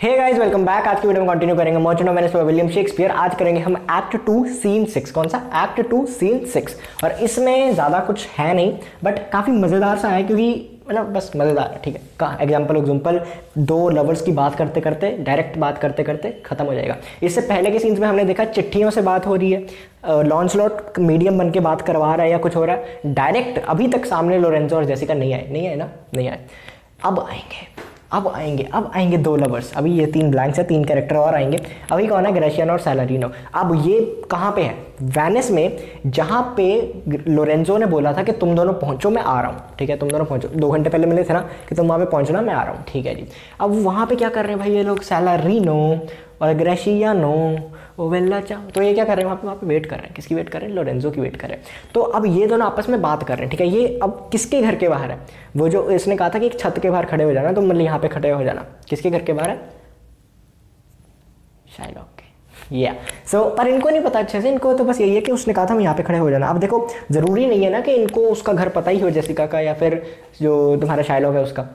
Hey guys welcome back. आज की video में कंटिन्यू करेंगे Merchant of Venice by William Shakespeare. आज करेंगे हम एक्ट 2 सीन 6। कौन सा? Act 2 scene 6। और इसमें ज़्यादा कुछ है नहीं बट काफ़ी मज़ेदार सा है, क्योंकि मतलब बस मज़ेदार है। ठीक है, का एग्जाम्पल दो लवर्स की बात करते करते, डायरेक्ट बात करते करते ख़त्म हो जाएगा। इससे पहले के सीन्स में हमने देखा चिट्ठियों से बात हो रही है, लॉन्सलॉट मीडियम बन के बात करवा रहा है या कुछ हो रहा है। डायरेक्ट अभी तक सामने लोरेंजो और जेसिका नहीं आए ना, नहीं आए। अब आएंगे दो लवर्स। अभी ये 3 ब्लैंक्स है, 3 कैरेक्टर और आएंगे। अभी कौन है? ग्रेशियानो और सैलारिनो। अब ये कहाँ पे है? वेनिस में, जहाँ पे लोरेंजो ने बोला था कि तुम दोनों पहुँचो, मैं आ रहा हूँ। ठीक है, तुम दोनों पहुँचो। 2 घंटे पहले मिले थे ना कि तुम वहाँ पे पहुँचना, मैं आ रहा हूँ। ठीक है जी। अब वहाँ पे क्या कर रहे हैं भाई ये लोग? सैलारिनो और ग्रेशियानो ओवेल्ला चा, तो ये क्या कर रहे हैं वहाँ पे वेट कर रहे हैं। किसकी वेट कर रहे हैं? लोरेंजो की वेट कर रहे हैं। तो अब ये दोनों आपस में बात कर रहे हैं। ठीक है, ये अब किसके घर के बाहर है? वो जो इसने कहा था कि एक छत के बाहर खड़े हो जाना, तो मतलब यहाँ पे खड़े हो जाना। किसके घर के बाहर है? शाइलॉक के। या सो पर इनको नहीं पता अच्छे से, इनको तो बस यही है कि उसने कहा था हम यहाँ पे खड़े हो जाना। अब देखो, ज़रूरी नहीं है ना कि इनको उसका घर पता ही हो, जेसिका का या फिर जो तुम्हारा शाइलॉक है उसका।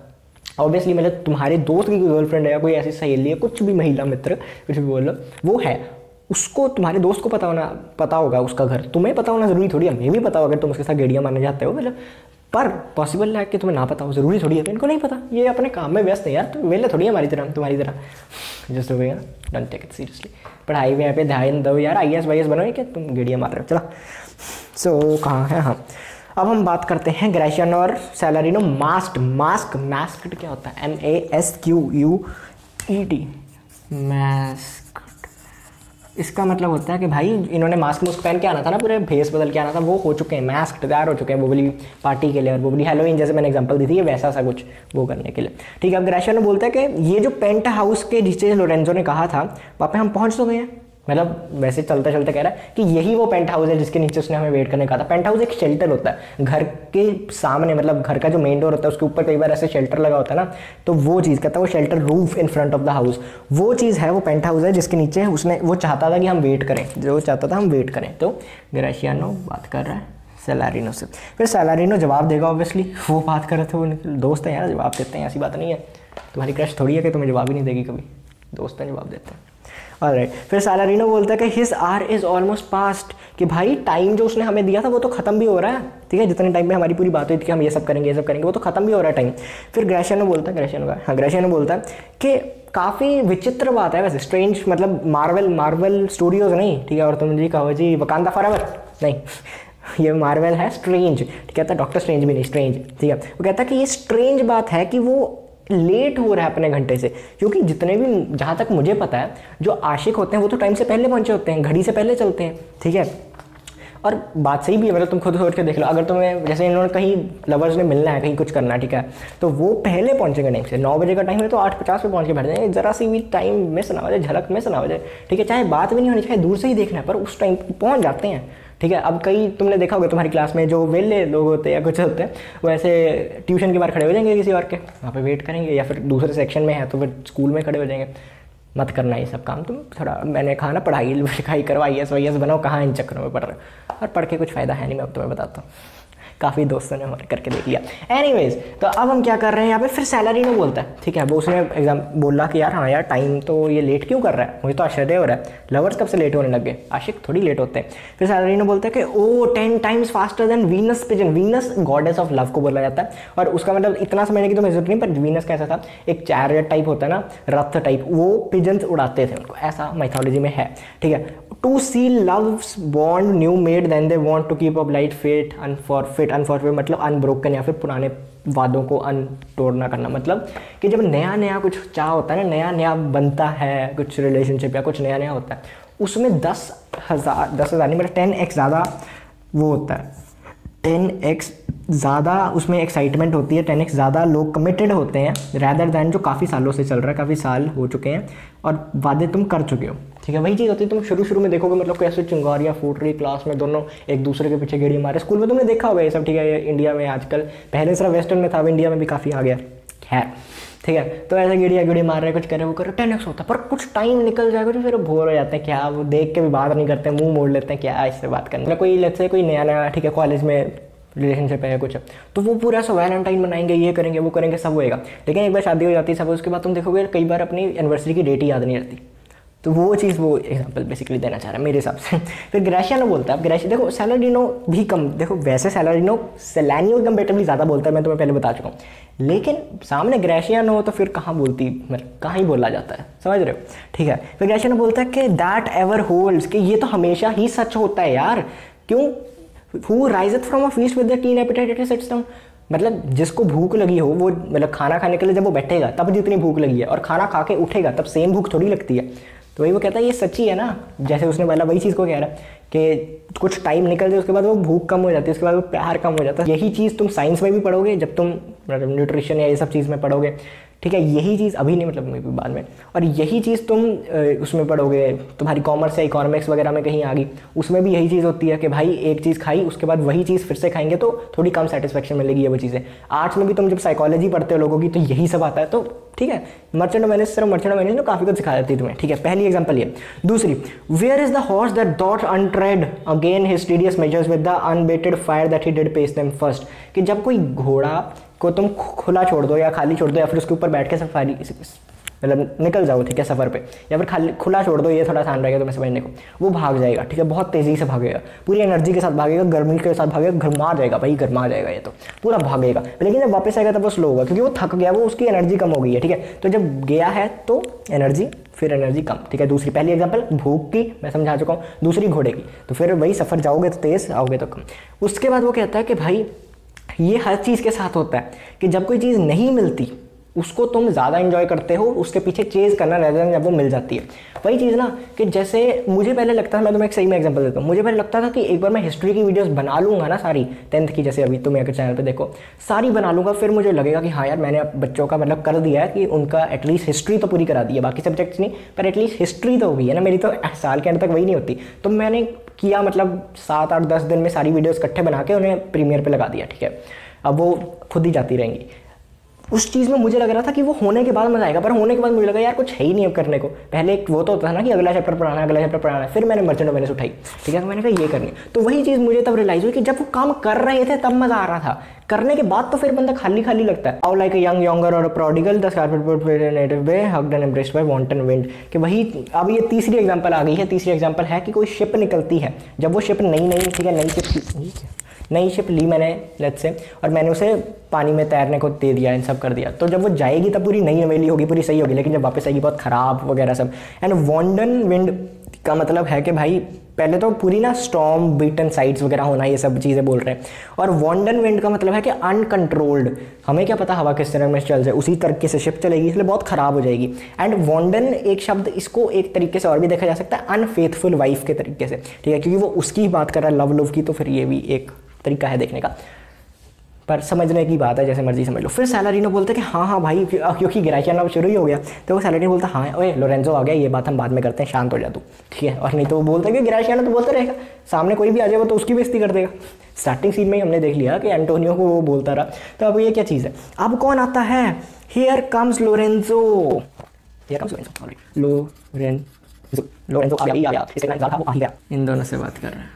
ऑब्वियसली मतलब तुम्हारे दोस्त की कोई गर्लफ्रेंड है या कोई ऐसी सहेली है, कुछ भी महिला मित्र, कुछ भी बोल लो, वो है, उसको तुम्हारे दोस्त को पता होगा उसका घर। तुम्हें पता होना जरूरी थोड़ी है, हमें भी पता होगा अगर तुम उसके साथ गेड़ियाँ मारने जाते हो मतलब, पर पॉसिबल है कि तुम्हें ना पता हो, जरूरी थोड़ी है। तो इनको नहीं पता, ये अपने काम में व्यस्त है यार। तो वेले थोड़ी है हमारी तरह, तुम्हारी तरह जस्ट हो गया। डोंट टेक इट सीरियसली, पढ़ाई में यहाँ पे ध्यान दो यार। IAS वाईएस बनो क्या तुम गेड़ियाँ मार रहे हो? चलो सो कहाँ है? हाँ, अब हम बात करते हैं ग्रेशियानो और सैलारिनो। मास्क्ड क्या होता है? MASQUED, masked. इसका मतलब होता है कि भाई इन्होंने मास्क पहन के आना था ना, पूरे भेस बदल के आना था। वो हो चुके हैं, मास्क तैयार हो चुके हैं बुबली पार्टी के लिए। और बुबली हैलोवीन जैसे मैंने एग्जांपल दी थी, ये वैसा सा कुछ वो करने के लिए। ठीक है, अब ग्रेशियानो बोलता है कि ये जो पेंट हाउस के जिसे लोरेंजो ने कहा था वहाँ पे हम पहुँच तो गए हैं। मतलब वैसे चलते चलते कह रहा है कि यही वो पेंट हाउस है जिसके नीचे उसने हमें वेट करने कहा था। पेंट हाउस एक शेल्टर होता है घर के सामने, मतलब घर का जो मेन डोर होता है उसके ऊपर कई बार ऐसे शेल्टर लगा होता है ना, तो वो चीज़ कहता है, वो shelter roof in front of the house, वो चीज़ है, वो पेंट हाउस है जिसके नीचे उसने वो चाहता था कि हम वेट करें, जो चाहता था हम वेट करें। तो ग्रेशियानो बात कर रहा है सैलारिनो से। फिर सैलारिनो जवाब देगा, ऑब्वियसली वो बात कर रहे थे, वो दोस्त हैं यार, जवाब देते हैं, ऐसी बात नहीं है। तुम्हारी क्रश थोड़ी है कि तुम्हें जवाब ही नहीं देगी कभी, दोस्त हैं जवाब देते हैं। ऑलराइट, फिर सैलारिनो बोलता है कि his hour is almost past, कि भाई टाइम जो उसने हमें दिया था वो तो ख़त्म भी हो रहा है। ठीक है, जितने टाइम में हमारी पूरी बात हुई थी कि हम ये सब करेंगे वो तो ख़त्म भी हो रहा है टाइम। फिर ग्रेशियानो बोलता है, ग्रेशियानो बोलता है कि काफ़ी विचित्र बात है वैसे, स्ट्रेंज, मतलब मार्वल स्टूडियोज़ नहीं। ठीक है, और तुम जी कहो जी वकांडा फॉरएवर नहीं, ये मार्वल है, स्ट्रेंज। कहता है डॉक्टर स्ट्रेंज भी नहीं, स्ट्रेंज। ठीक है, वो कहता है कि ये स्ट्रेंज बात है कि वो लेट हो रहा है अपने घंटे से, क्योंकि जितने भी, जहाँ तक मुझे पता है, जो आशिक होते हैं वो तो टाइम से पहले पहुँचे होते हैं, घड़ी से पहले चलते हैं। ठीक है, और बात सही भी है, मतलब तुम खुद सोच के देख लो, अगर तुम्हें जैसे इन्होंने कहीं लवर्स ने मिलना है, कहीं कुछ करना है, ठीक है, तो वो पहले पहुँचेंगे टाइम से। 9 बजे का टाइम है तो 8:50 पे पहुँच के बैठ जाएंगे, ज़रा सी भी टाइम मिस ना हो जाए, झलक मिस ना हो जाए। ठीक है, चाहे बात भी नहीं होनी, चाहे दूर से ही देखना है, पर उस टाइम पहुँच जाते हैं। ठीक है, अब कई तुमने देखा होगा तुम्हारी क्लास में जो वेले लोग होते हैं या कुछ होते हैं, वो ऐसे ट्यूशन के बाहर खड़े हो जाएंगे किसी और के, वहाँ पे वेट करेंगे, या फिर दूसरे सेक्शन में है तो फिर स्कूल में खड़े हो जाएंगे। मत करना ये सब काम, तुम थोड़ा, मैंने कहा ना पढ़ाई लिखाई करो, IAS वाईएस बनाओ, कहाँ इन चक्करों में पढ़ रहे हो, और पढ़ के कुछ फ़ायदा है नहीं, मैं अब तुम्हें बताता हूँ, काफ़ी दोस्तों ने हमारे करके देख लिया। एनीवेज, तो अब हम क्या कर रहे हैं यहाँ पे? फिर सैलारिनो बोलता है, ठीक है, वो उसने एग्जाम बोला कि यार हाँ यार टाइम तो ये लेट क्यों कर रहा है, मुझे तो आश्चर्य हो रहा है, लवर्स कब से लेट होने लग गए, आशिक थोड़ी लेट होते हैं। फिर सैलारिनो बोलता है कि ओ 10 times faster than Venus pigeon. Venus goddess of love को बोला जाता है, और उसका मतलब इतना समझने की तो मैं जरूरत नहीं, पर वीनस कैसा था, एक चैरियट टाइप होता है ना, रथ टाइप, वो पिजन्स उड़ाते थे उनको, ऐसा माइथोलॉजी में है। ठीक है, to see loves bond new made than they want to keep up light fate unforfeit मतलब अनब्रोकन, या फिर पुराने वादों को तोड़ना करना, मतलब कि जब नया नया कुछ चाह होता है ना, नया नया बनता है कुछ रिलेशनशिप या कुछ नया नया होता है, उसमें 10,000 नहीं, मतलब 10x ज़्यादा वो होता है, 10x ज़्यादा उसमें एक्साइटमेंट होती है, 10x ज़्यादा लोग कमिटेड होते हैं रैदर दैन जो काफ़ी सालों से चल रहा है, काफ़ी साल हो चुके हैं और वादे तुम कर चुके हो। ठीक है, वही चीज़ होती है, तुम शुरू में देखोगे मतलब कैसे चिंगारियाँ फूट रही क्लास में, दोनों एक दूसरे के पीछे गेड़ी मारे, स्कूल में तुमने देखा होगा ये सब। ठीक है, इंडिया में आजकल, पहले सिर्फ वेस्टर्न में था, अब इंडिया में भी काफ़ी आ गया है। ठीक है, तो ऐसे गेड़ी मार रहे, कुछ करे, वो करे, 10x होता है, पर कुछ टाइम निकल जाएगा तो फिर बोर हो जाते हैं, क्या वो देख के भी बात नहीं करते, मुंह मोड़ लेते हैं, क्या इससे बात करना। कोई लेट्स से कोई नया ठीक है कॉलेज में रिलेशनशिप है या कुछ है, तो वो पूरा सा वैलेंटाइन मनाएंगे, ये करेंगे वो करेंगे, सब होएगा। लेकिन एक बार शादी हो जाती है सब, उसके बाद तुम देखोगे कई बार अपनी एनिवर्सरी की डेट ही याद नहीं रहती। तो वो चीज़ वो एग्जांपल बेसिकली देना चाह रहा है मेरे हिसाब से। फिर ग्रेशियानो बोलता है, अब ग्रेशिया देखो सैलाडिनो भी कम, देखो वैसे सैलाडिनो सेलानियो कंपेरेटिवली ज़्यादा बोलता है, मैं तुम्हें पहले बता चुका हूँ, लेकिन सामने ग्रेशियानो हो तो फिर कहाँ बोलती, मतलब कहाँ ही बोला जाता है, समझ रहे हो? ठीक है, फिर ग्रेशियानो बोलता है कि दैट एवर होल्ड्स, कि ये तो हमेशा ही सच होता है यार, क्यों? Who riseth from a feast with the keen appetite sits down, मतलब जिसको भूख लगी हो वो, मतलब खाना खाने के लिए जब वो बैठेगा तब जितनी भूख लगी है, और खाना खा के उठेगा तब सेम भूख थोड़ी लगती है। तो वही वो कहता है ये सच्ची है ना, जैसे उसने पहला वही चीज़ को कह रहा है कि कुछ टाइम निकल जाए उसके बाद वो भूख कम हो जाती है, उसके बाद वो प्यार कम हो जाता है। यही चीज़ तुम साइंस में भी पढ़ोगे जब तुम मतलब न्यूट्रिशन या ये सब चीज़ में पढ़ोगे, ठीक है, यही चीज़ अभी नहीं मतलब मे भी बाद में, और यही चीज़ तुम उसमें पढ़ोगे, तुम्हारी कॉमर्स या इकोनॉमिक्स वगैरह में कहीं आ गई, उसमें भी यही चीज़ होती है कि भाई एक चीज़ खाई उसके बाद वही चीज़ फिर से खाएंगे तो थोड़ी कम सेटिस्फेक्शन मिलेगी, ये वो चीज़ें। आर्ट्स में भी तुम जब साइकोलॉजी पढ़ते हो लोगों की तो यही सब आता है। तो ठीक है, मर्चेंट ऑफ वेनिस, सिर्फ मर्चेंट ऑफ वेनिस ने काफ़ी कुछ सिखा देती है तुम्हें, ठीक है, पहली एग्जाम्पल ये। दूसरी, where is the horse that doth untread again his tedious measures with the unbated fire that he did pace them first, कि जब कोई घोड़ा को तुम खुला छोड़ दो या खाली छोड़ दो या फिर उसके ऊपर बैठ के सफारी मतलब निकल जाओ, ठीक है, सफ़र पे, या फिर खाली खुला छोड़ दो, ये थोड़ा आसान रहेगा तुम्हें समझने को, वो भाग जाएगा, ठीक है, बहुत तेज़ी से भागेगा, पूरी एनर्जी के साथ भागेगा, गर्मी के साथ भागेगा, गरमा जाएगा भाई, गरमा जाएगा, ये तो पूरा भागेगा, लेकिन जब वापस आएगा तब वो स्लो होगा क्योंकि वो थक गया, वो उसकी एनर्जी कम हो गई है, ठीक है। तो जब गया है तो एनर्जी, फिर एनर्जी कम, ठीक है। दूसरी, पहली एग्जाम्पल भूख की मैं समझा चुका हूँ, दूसरी घोड़े की, तो फिर वही सफ़र जाओगे तो तेज़, आओगे तो कम। उसके बाद वो कहता है कि भाई ये हर चीज़ के साथ होता है कि जब कोई चीज़ नहीं मिलती उसको तुम ज़्यादा एंजॉय करते हो, उसके पीछे चेज़ करना रहता है जब वो मिल जाती है। वही चीज़ ना कि जैसे मुझे पहले लगता था, मैं तुम्हें एक सही में एग्जांपल देता हूँ, मुझे पहले लगता था कि एक बार मैं हिस्ट्री की वीडियोस बना लूँगा ना सारी 10th की, जैसे अभी तुम अगर चैनल पे देखो सारी बना लूँगा, फिर मुझे लगेगा कि हाँ यार मैंने अब बच्चों का मतलब कर दिया है कि उनका एटलीस्ट हिस्ट्री तो पूरी करा दी है, बाकी सब्जेक्ट्स नहीं पर एटलीस्ट हिस्ट्री तो होगी है ना, मेरी तो साल के अंत तक वही नहीं होती। तो मैंने किया मतलब 7, 8, 10 दिन में सारी वीडियोज़ इकट्ठे बना के उन्हें प्रीमियर पर लगा दिया, ठीक है, अब वो खुद ही जाती रहेंगी। उस चीज़ में मुझे लग रहा था कि वो होने के बाद मजा आएगा, पर होने के बाद मुझे लगा यार कुछ है ही नहीं अब करने को। पहले एक वो तो होता था ना कि अगला चैप्टर पढ़ाना है, अगला चैप्टर पढ़ाना है, फिर मैंने मर्चेंट ऑफ वेनिस उठाई, ठीक है, तो मैंने कहा ये करनी। तो वही चीज़ मुझे तब रियलाइज हुई कि जब वो काम कर रहे थे तब मज़ा आ रहा था, करने के बाद तो फिर बंदा खाली खाली लगता है। Like a young younger or prodigal the scarfed native way hugged and embraced by wanton wind, कि वही अब ये तीसरी एग्जांपल आ गई है। तीसरी एग्जांपल है कि कोई शिप निकलती है, जब वो शिप नई ठीक है, नई शिप ली मैंने लेट्स से, और मैंने उसे पानी में तैरने को दे दिया, इन सब कर दिया, तो जब वो जाएगी तब पूरी नई नवेली होगी, पूरी सही होगी, लेकिन जब वापस आएगी बहुत ख़राब वगैरह सब। एंड वांडन विंड का मतलब है कि भाई पहले तो पूरी ना स्टॉर्म बीटन साइड्स वगैरह होना, ये सब चीज़ें बोल रहे हैं। और वांडन विंड का मतलब है कि अनकंट्रोल्ड, हमें क्या पता हवा किस तरह में चल जाए, उसी तरीके से शिप चलेगी, इसलिए बहुत ख़राब हो जाएगी। एंड वांडन एक शब्द, इसको एक तरीके से और भी देखा जा सकता है अनफेथफुल वाइफ के तरीके से, ठीक है, क्योंकि वो उसकी बात कर रहा है लव की, तो फिर ये भी एक तरीका है देखने का, पर समझने की बात है, जैसे मर्जी समझ लो। फिर सैलारिनो बोलते हैं कि हाँ भाई, क्योंकि ग्रेशियानो शुरू ही हो गया, तो वो सैलारिनो बोलता है हाँ ओए लोरेंजो आ गया, ये बात हम बाद में करते हैं, शांत हो जा तू, ठीक है। और नहीं तो वो बोलते हैं कि ग्रेशियानो तो बोलता रहेगा, सामने कोई भी आ जाएगा तो उसकी बेइज्जती कर देगा। स्टार्टिंग सीन में ही हमने देख लिया कि एंटोनियो को वो बोलता रहा, तो अब ये क्या चीज़ है। अब कौन आता है, हियर कम्स लोरेंजो, लोरेंजो आ गया, इन दोनों से बात कर रहा है,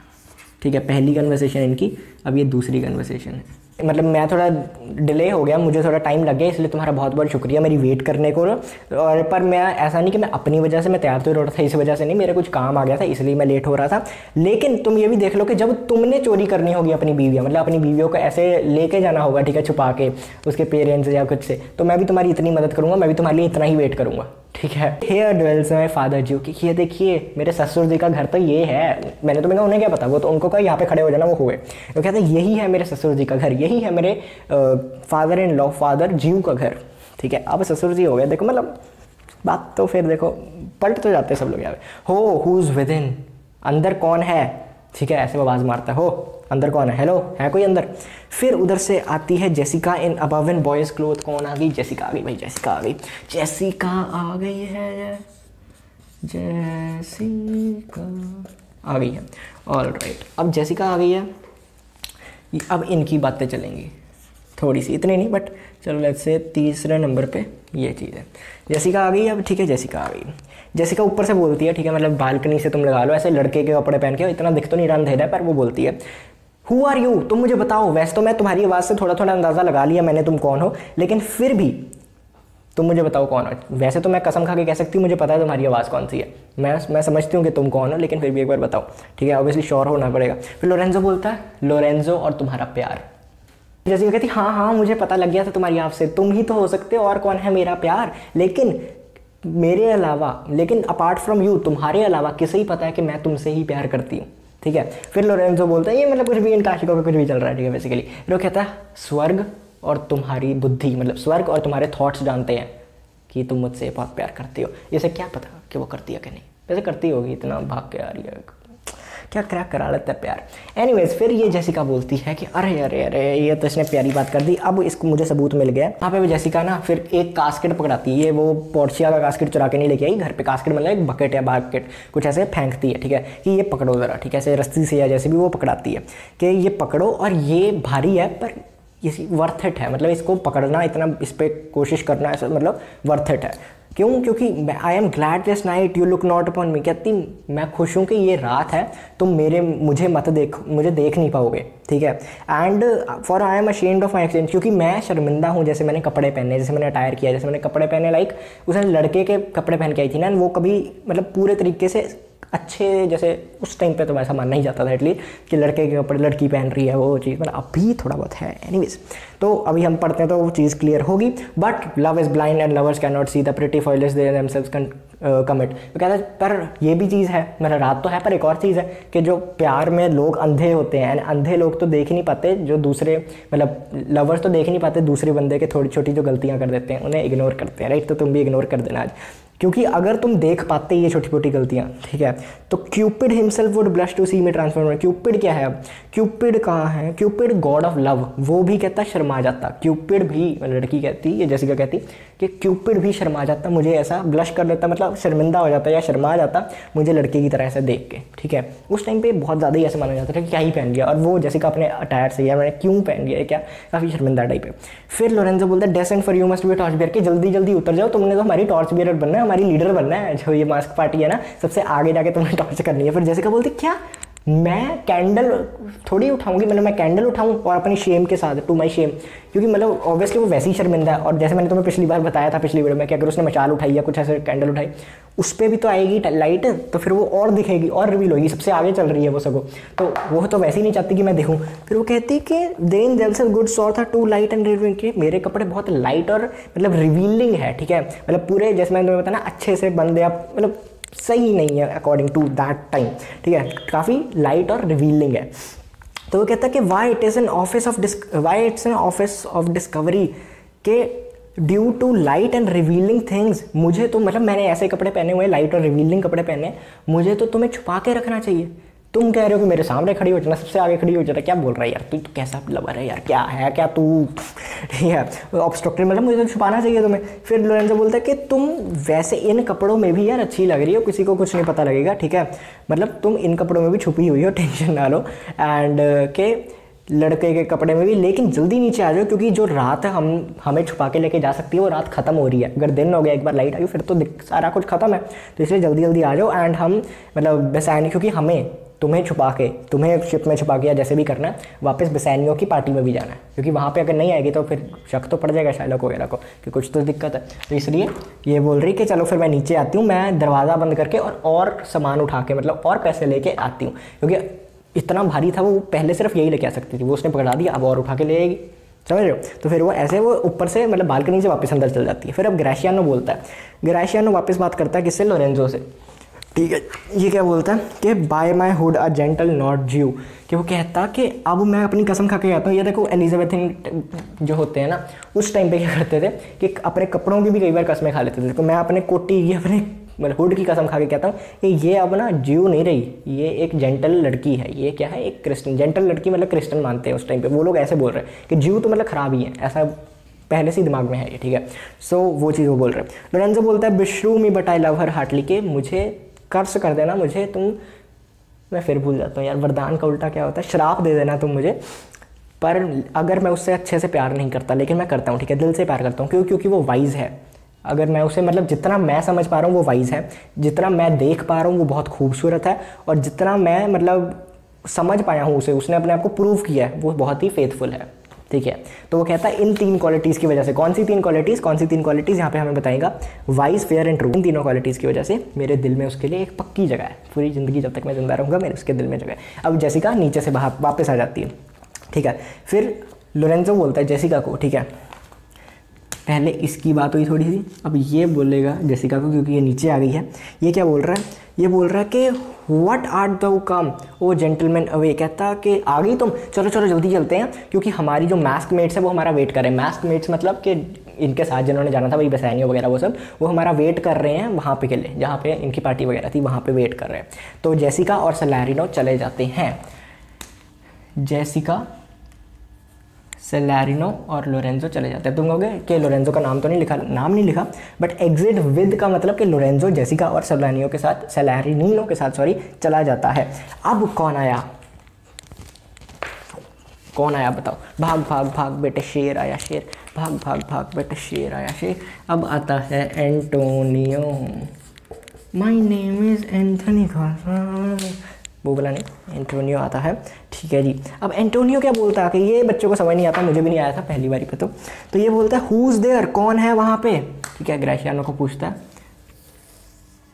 ठीक है। पहली कन्वर्सेशन इनकी, अब ये दूसरी कन्वर्सेशन है। मतलब मैं थोड़ा डिले हो गया, मुझे थोड़ा टाइम लग गया, इसलिए तुम्हारा बहुत बहुत शुक्रिया मेरी वेट करने को। और पर मैं ऐसा नहीं कि मैं अपनी वजह से मैं तैयार तो हो रहा था, इस वजह से नहीं, मेरे कुछ काम आ गया था इसलिए मैं लेट हो रहा था। लेकिन तुम ये भी देख लो कि जब तुमने चोरी करनी होगी अपनी बीवियाँ, मतलब अपनी बीवियों को ऐसे लेके जाना होगा, ठीक है, छुपा के उसके पेरेंट्स या कुछ से, तो मैं भी तुम्हारी इतनी मदद करूँगा, मैं भी तुम्हारे लिए इतना ही वेट करूँगा, ठीक है। हियर ड्वेल्स माय फादर जी, कि ये देखिए मेरे ससुर जी का घर तो ये है। मैंने तुम्हें कहा उन्हें क्या पता, वो तो उनको कहा यहाँ पे खड़े हो जाना, वो हुए। वो कहते हैं यही है मेरे ससुर जी का घर, यही है मेरे फादर इन लॉ, फादर जीव का घर, ठीक है। अब ससुर जी हो गए, देखो मतलब बात तो फिर देखो पलट तो जाते सब लोग यहाँ पे। हो हुज विद इन, अंदर कौन है, ठीक है, ऐसे वो आवाज़ मारता है, हो अंदर कौन है, हेलो है कोई अंदर। फिर उधर से आती है Jessica in above in boys cloth, कौन आ गई, जेसिका आ गई भाई, जेसिका आ गई, जेसिका आ गई है, जेसिका आ गई है, ऑल राइट। अब जेसिका आ गई है, अब इनकी बातें चलेंगी थोड़ी सी, इतनी नहीं बट चलो लेट्स से तीसरे नंबर पे ये चीज़ है। जेसिका आ गई अब, ठीक है, जेसिका आ गई। जेसिका ऊपर से बोलती है, ठीक है, मतलब बालकनी से तुम लगा लो ऐसे लड़के के कपड़े पहन के, इतना दिख तो नहीं रहा, अंधेरा है, पर वो बोलती है हु आर यू, तुम मुझे बताओ। वैसे तो मैं तुम्हारी आवाज़ से थोड़ा थोड़ा अंदाज़ा लगा लिया मैंने तुम कौन हो, लेकिन फिर भी तुम मुझे बताओ कौन हो। वैसे तो मैं कसम खा के कह सकती हूँ मुझे पता है तुम्हारी आवाज़ कौन सी है, मैं समझती हूँ कि तुम कौन हो, लेकिन फिर भी एक बार बताओ, ठीक है। ऑब्वियसली श्योर होना पड़ेगा। फिर लोरेंजो बोलता है, लोरेंजो और तुम्हारा प्यार। जैसे कहती हाँ हाँ मुझे पता लग गया था तुम्हारी आवाज़ से, तुम ही तो हो सकते हो, और कौन है मेरा प्यार। लेकिन मेरे अलावा, लेकिन अपार्ट फ्रॉम यू, तुम्हारे अलावा किसे ही पता है कि मैं तुमसे ही प्यार करती हूँ, ठीक है। फिर लोरेंजो बोलता है, ये मतलब कुछ भी इन काशिकों पे कुछ भी चल रहा है, ठीक है। बेसिकली फिर वो कहता है, स्वर्ग और तुम्हारी बुद्धि, मतलब स्वर्ग और तुम्हारे थॉट्स जानते हैं कि तुम मुझसे बहुत प्यार करती हो। इसे क्या पता कि वो करती है कि नहीं, वैसे करती होगी, इतना भाग के आ रही है, क्या क्रैक करा लेता है प्यार। एनीवेज फिर ये जेसिका बोलती है कि अरे अरे अरे ये तो इसने प्यारी बात कर दी, अब इसको मुझे सबूत मिल गया। वहाँ पे वो जेसिका ना फिर एक कास्केट पकड़ाती है, ये वो पोर्शिया का कास्केट चुरा के नहीं लेके आई घर पे, कास्केट मतलब एक बकेट या बास्केट कुछ ऐसे फेंकती है, ठीक है, कि ये पकड़ो ज़रा, ठीक है, ऐसे रस्सी से या जैसे भी वो पकड़ाती है कि ये पकड़ो, और ये भारी है पर ये वर्थ इट है, मतलब इसको पकड़ना, इतना इस पर कोशिश करना ऐसा मतलब वर्थ इट है। क्यों? क्योंकि I am glad this night you look not upon मी, कहती मैं खुश हूँ कि ये रात है तुम मुझे मुझे देख नहीं पाओगे, ठीक है। And for I am ashamed of my exchange, क्योंकि मैं शर्मिंदा हूँ जैसे मैंने कपड़े पहने, जैसे मैंने अटायर किया, जैसे मैंने कपड़े पहने, लाइक उसने लड़के के कपड़े पहन के आई थी ना, वो कभी मतलब पूरे तरीके से अच्छे, जैसे उस टाइम पे तो वैसा मानना ही जाता था एटलीस्ट कि लड़के के कपड़े लड़की पहन रही है, वो चीज़ मतलब अभी थोड़ा बहुत है। एनीवेज तो अभी हम पढ़ते हैं तो वो चीज़ क्लियर होगी। But love is blind and lovers can not see the pretty foils they themselves commit. तो कहता है पर ये भी चीज़ है, मतलब रात तो है पर एक और चीज़ है कि जो प्यार में लोग अंधे होते हैं, एंड अंधे लोग तो देख ही नहीं पाते, जो दूसरे मतलब लवर्स तो देख ही नहीं पाते दूसरे बंदे के थोड़ी छोटी जो गलतियाँ कर देते हैं, उन्हें इग्नोर करते हैं, राइट। तो तुम भी इग्नोर कर देना आज, क्योंकि अगर तुम देख पाते ये छोटी छोटी गलतियाँ, ठीक है, तो Cupid himself would blush to see me transform. Cupid क्या है? क्यूपिड कहाँ है? क्यूपिड गॉड ऑफ लव, वो भी कहता शर्मा जाता। क्यूपिड भी, लड़की कहती, ये जेसिका कहती कि क्यूपिड भी शर्मा जाता, मुझे ऐसा ब्लश कर लेता, मतलब शर्मिंदा हो जाता या शर्मा जाता मुझे लड़के की तरह ऐसे देख के, ठीक है। उस टाइम पे बहुत ज़्यादा ही ऐसा माना जाता था कि क्या ही पहन लिया, और वो जेसिका अपने अटायर से या मैंने क्यों पहन लिया, क्या काफ़ी शर्मिंदा टाइप है। फिर लोरेंजो बोलता है descend for you must be torch bearer, कि जल्दी जल्दी उतर जाओ, तुमने तो हमारी टॉर्च बियर बनना है, हमारी लीडर बनना है, जो ये मास्क पार्टी है ना, सबसे आगे जाके तुम्हें टॉर्च करनी है। फिर जेसिका बोलती क्या मैं कैंडल थोड़ी उठाऊंगी, मतलब मैं कैंडल उठाऊं और अपनी शेम के साथ, टू माई शेम, क्योंकि मतलब ऑब्वियसली वो वैसे ही शर्मिंदा है। और जैसे मैंने तुम्हें पिछली बार बताया था पिछली वीडियो में कि अगर उसने मशाल उठाई या कुछ ऐसे कैंडल उठाई, उस पर भी तो आएगी लाइट, तो फिर वो और दिखेगी और रिवील होगी, सबसे आगे चल रही है वो सगो, तो वो तो वैसे ही नहीं चाहती कि मैं देखूँ। फिर वो कहती कि देन जेल्सन गुड सॉ था टू लाइट एंड रिवीलिंग, के मेरे कपड़े बहुत लाइट और मतलब रिवीलिंग है, ठीक है, मतलब पूरे जैसे मैंने तुम्हें बताया ना अच्छे से बंदे आप मतलब सही नहीं है अकॉर्डिंग टू दैट टाइम, ठीक है, काफ़ी लाइट और रिवीलिंग है। तो वो कहता है कि why it's an office of discovery, के due to light and revealing things, मुझे तो मतलब मैंने ऐसे कपड़े पहने हुए लाइट और रिवीलिंग कपड़े पहने, मुझे तो तुम्हें छुपा के रखना चाहिए। तुम कह रहे हो कि मेरे सामने खड़ी हो जाना, सबसे आगे खड़ी हो जाना, क्या बोल रहा है यार तू, तो कैसा लवर है यार, क्या है क्या तू, ठीक है, ऑब्स्ट्रक्टिव, मतलब मुझे तो छुपाना चाहिए तुम्हें। फिर लोरेंजो बोलता है कि तुम वैसे इन कपड़ों में भी यार अच्छी लग रही हो, किसी को कुछ नहीं पता लगेगा, ठीक है, मतलब तुम इन कपड़ों में भी छुपी हुई हो, टेंशन ना लो, एंड के लड़के के कपड़े में भी, लेकिन जल्दी नीचे आ जाओ क्योंकि जो रात है हमें छुपा के लेके जा सकती है वो रात खत्म हो रही है। अगर दिन हो गया एक बार लाइट आई फिर तो सारा कुछ खत्म है, तो इसलिए जल्दी जल्दी आ जाओ, एंड हम मतलब बेसैनी, क्योंकि हमें तुम्हें छुपा के, तुम्हें शिप में छुपा के या जैसे भी करना है, वापस बेसैनियों की पार्टी में भी जाना है, क्योंकि वहाँ पे अगर नहीं आएगी तो फिर शक तो पड़ जाएगा शायलॉक वगैरह को कि कुछ तो दिक्कत है। तो इसलिए ये बोल रही कि चलो फिर मैं नीचे आती हूँ, मैं दरवाज़ा बंद करके और सामान उठा के मतलब और पैसे लेके आती हूँ, क्योंकि इतना भारी था वो पहले सिर्फ यही लेके आ सकती थी, वो उसने पकड़ा दिया, अब और उठा के ले आएगी, समझ रहे हो। तो फिर वो ऐसे वो ऊपर से मतलब बालकनी से वापस अंदर चल जाती है। फिर अब ग्रेशियानो बोलता है, ग्रेशियानो वापस बात करता है किससे? लोरेंजो से, ठीक है। ये क्या बोलता है कि bye my hood a gentle not ज्यू, कि वो कहता कि अब मैं अपनी कसम खा के कहता हूँ। ये देखो एलिजाबेथिन जो होते हैं ना उस टाइम पे क्या करते थे कि अपने कपड़ों की भी कई बार कसमें खा लेते थे। देखो मैं अपने कोटी की अपने मतलब हुड की कसम खा के कहता हूँ कि ये अब ना ज्यू नहीं रही, ये एक जेंटल लड़की है, ये क्या है एक क्रिश्चियन, जेंटल लड़की मतलब क्रिश्चियन मानते हैं उस टाइम पे वो लोग, ऐसे बोल रहे हैं कि ज्यू तो मतलब खराब ही है, ऐसा पहले से दिमाग में है ये, ठीक है। सो वो चीज़ वो बोल रहे हैं। लोरेंजो बोलता है beshrew me but I love her heartily, के मुझे कर्ज कर देना, मुझे तुम, मैं फिर भूल जाता हूँ यार वरदान का उल्टा क्या होता है, श्राप दे देना तुम मुझे, पर अगर मैं उससे अच्छे से प्यार नहीं करता, लेकिन मैं करता हूँ, ठीक है, दिल से प्यार करता हूँ, क्योंकि वो वाइज़ है। अगर मैं उसे मतलब जितना मैं समझ पा रहा हूँ वो वाइज़ है, जितना मैं देख पा रहा हूँ वो बहुत खूबसूरत है, और जितना मैं मतलब समझ पाया हूँ उसे, उसने अपने आप को प्रूव किया है, वो बहुत ही फेथफुल है, ठीक है। तो वो कहता है इन 3 क्वालिटीज़ की वजह से, कौन सी 3 क्वालिटीज़ यहाँ पे हमें बताएगा, वाइज, फेयर एंड ट्रू। इन तीनों क्वालिटीज़ की वजह से मेरे दिल में उसके लिए एक पक्की जगह है, पूरी ज़िंदगी जब तक मैं जिंदा रहूँगा मेरे उसके दिल में जगह है। अब जेसिका नीचे से बाहर वापस आ जाती है, ठीक है। फिर लोरेंजो बोलता है जेसिका को, ठीक है, पहले इसकी बात हुई थोड़ी सी, अब ये बोलेगा जेसिका को, क्योंकि ये नीचे आ गई है। ये क्या बोल रहा है, ये बोल रहा है कि व्हाट आर्ट दो कम ओ जेंटलमैन अवे, कहता कि आ गई तुम, चलो चलो जल्दी चलते हैं, क्योंकि हमारी जो मास्क मेट्स है वो हमारा वेट कर रहे हैं। मास्क मेट्स मतलब कि इनके साथ जिन्होंने जाना था, वही बेसानियो वगैरह वो सब, वो हमारा वेट कर रहे हैं वहाँ पे के लिए, जहाँ पे इनकी पार्टी वगैरह थी वहाँ पे वेट कर रहे हैं। तो जेसिका और सैलारिनो चले जाते हैं, जेसिका, सैलारिनो और लोरेंजो चले जाते हैं। तुम कहोगे कि लोरेंजो का नाम तो नहीं लिखा, नाम नहीं लिखा, बट एग्जिट विद का मतलब कि लोरेंजो जेसिका और सैलारिनो के साथ, सैलारिनो के साथ सॉरी, चला जाता है। अब कौन आया, कौन आया बताओ, भाग भाग भाग बेटे शेर आया शेर, भाग भाग भाग बेटे शेर आया शेर। अब आता है Antonio, my name is Anthony, वो बोला नहीं, एंटोनियो आता है, ठीक है जी। अब एंटोनियो क्या बोलता है कि ये बच्चों को समझ नहीं आता, मुझे भी नहीं आया था पहली बारी पे, तो ये बोलता है हु इज़ देयर, कौन है वहाँ पे, ठीक है। ग्रेशियानो को पूछता है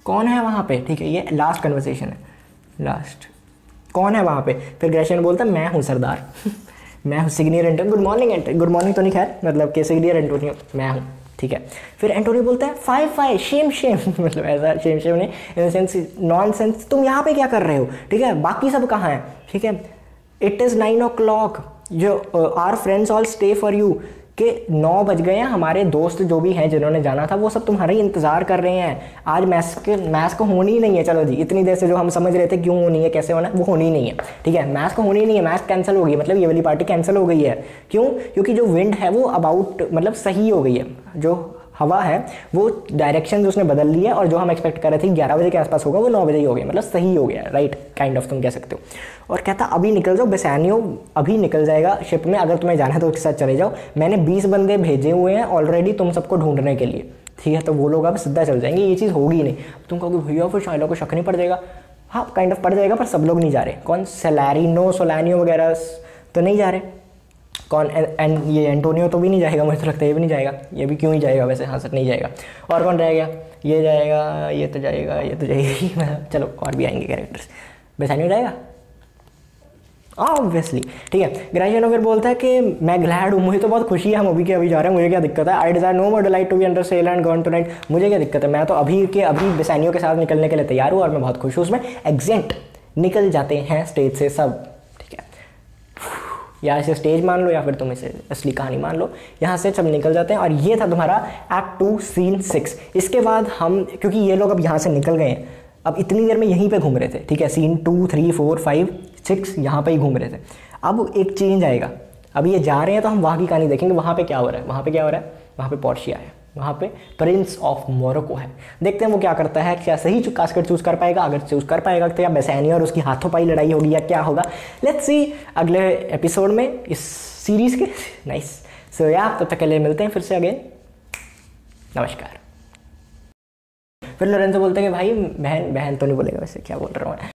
कौन है वहाँ पे, ठीक है, ये लास्ट कन्वर्सेशन है, लास्ट, कौन है वहाँ पे। फिर ग्रेशियानो बोलता है मैं हूँ सरदार मैं हूँ signior Antonio, good morning, good morning तो नहीं खैर, मतलब कि सिग्नियर एंटोनियो मैं हूँ, ठीक है। फिर एंटोनियो बोलता है फाइव शेम मतलब ऐसा शेम नहीं, इन सेंस नॉन सेंस, तुम यहाँ पे क्या कर रहे हो, ठीक है, बाकी सब कहाँ हैं, ठीक है। इट इज़ 9 o'clock, जो our friends all stay for you, कि 9 बज गए हैं, हमारे दोस्त जो भी हैं जिन्होंने जाना था वो सब तुम्हारा ही इंतज़ार कर रहे हैं, आज मैस्क होनी ही नहीं है, चलो जी, इतनी देर से जो हम समझ रहे थे क्यों होनी है, कैसे होना है, वो होनी ही नहीं है, ठीक है। मैस्क होनी ही नहीं है, मैस्क कैंसिल हो गई, मतलब ये वाली पार्टी कैंसिल हो गई है। क्यों, क्योंकि जो विंड है वो अबाउट मतलब सही हो गई है, जो हवा है वो डायरेक्शन उसने बदल ली है, और जो हम एक्सपेक्ट कर रहे थे 11 बजे के आसपास होगा वो 9 बजे ही हो गया, मतलब सही हो गया, राइट, काइंड ऑफ तुम कह सकते हो। और कहता अभी निकल जाओ, बेसानियो अभी निकल जाएगा शिप में, अगर तुम्हें जाना है तो उसके साथ चले जाओ, मैंने 20 बंदे भेजे हुए हैं ऑलरेडी तुम सबको ढूंढने के लिए, ठीक है। तो वो लोग अब सीधा चल जाएंगे, ये चीज़ होगी नहीं। तुम कहोगे भैया फिर शायलों को शक नहीं पड़ जाएगा, हाँ काइंड ऑफ पड़ जाएगा, पर सब लोग नहीं जा रहे। कौन, सैलारिनो सोलानियो वगैरह तो नहीं जा रहे, कौन, ये एंटोनियो तो भी नहीं जाएगा, मुझे तो लगता है ये भी नहीं जाएगा, ये भी क्यों ही जाएगा वैसे, हाँ सर नहीं जाएगा। और कौन रहेगा, ये जाएगा, ये तो जाएगा, ये तो जाएगी चलो और भी आएंगे कैरेक्टर्स, बेसानियो जाएगा ऑब्वियसली, ठीक है। ग्रेशियानो फिर बोलता है कि मैं ग्लैड हूँ, मुझे तो बहुत खुशी है हम अभी के अभी जा रहे हैं, मुझे क्या दिक्कत है, I desire no more delight to be under sail and gone tonight, मुझे क्या दिक्कत है, मैं तो अभी के अभी बेसानियो के साथ निकलने के लिए तैयार हूँ और मैं बहुत खुश हूँ उसमें। एग्जेंट निकल जाते हैं स्टेज से सब, ठीक है, या इसे स्टेज मान लो या फिर तुम इसे असली कहानी मान लो, यहाँ से सब निकल जाते हैं। और ये था तुम्हारा एक्ट 2 सीन 6। इसके बाद हम, क्योंकि ये लोग अब यहाँ से निकल गए हैं, अब इतनी देर में यहीं पे घूम रहे थे, ठीक है, सीन 2 3 4 5 6 यहाँ पे ही घूम रहे थे। अब एक चेंज आएगा, अब ये जा रहे हैं तो हम वहाँ की कहानी देखेंगे, वहाँ पे क्या हो रहा है, वहाँ पे क्या हो रहा है, वहाँ पे पोर्शिया है, वहाँ पे प्रिंस ऑफ मोरक्को है। देखते हैं वो क्या करता है, क्या सही कास्केट चूज़ कर पाएगा, अगर चूज़ कर पाएगा तो या बेसानियो और उसकी हाथों पाई लड़ाई होगी या क्या होगा, लेट्स सी अगले एपिसोड में इस सीरीज़ के। नाइस, सो या तब तक के लिए मिलते हैं फिर से अगेन, नमस्कार। फिर लोरेंजो बोलते हैं कि भाई बहन तो नहीं बोलेगा वैसे, क्या बोल रहा हूँ मैं।